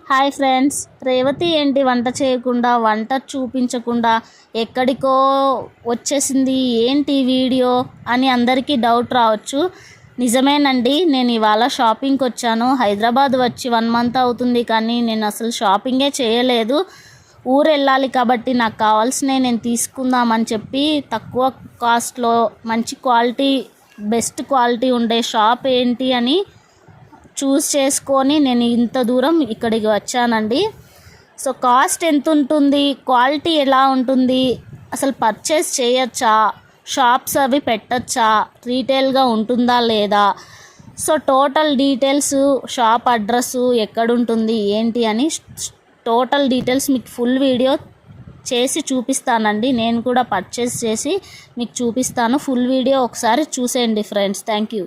Hi friends, Revathi ఏంటి వంట చేయకుండా, వంట చూపించకుండా ఎక్కడికో వచ్చేసింది, ఏంటి వీడియో అని అందరికీ డౌట్ రావచ్చు. నిజమేనండి, నేను ఇవాళ షాపింగ్కి వచ్చాను. హైదరాబాద్ వచ్చి 1 మంత్ అవుతుంది, కానీ నేను అసలు షాపింగే చేయలేదు. ఊరు వెళ్ళాలి కాబట్టి నాకు కావాల్సినవి నేను తీసుకుందామని చెప్పి తక్కువ కాస్ట్లో మంచి క్వాలిటీ, బెస్ట్ క్వాలిటీ ఉండే షాప్ ఏంటి అని చూస్ చేసుకొని నేను ఇంత దూరం ఇక్కడికి వచ్చానండి. సో కాస్ట్ ఎంత ఉంటుంది, క్వాలిటీ ఎలా ఉంటుంది, అసలు పర్చేస్ చేయొచ్చా, షాప్స్ అవి పెట్టచ్చా, రీటైల్గా ఉంటుందా లేదా, so total details, shop address ఎక్కడుంటుంది ఏంటి అని టోటల్ డీటెయిల్స్ మీకు ఫుల్ వీడియో చేసి చూపిస్తానండి. నేను కూడా పర్చేస్ చేసి మీకు చూపిస్తాను. ఫుల్ వీడియో ఒకసారి చూసేయండి ఫ్రెండ్స్. Thank you.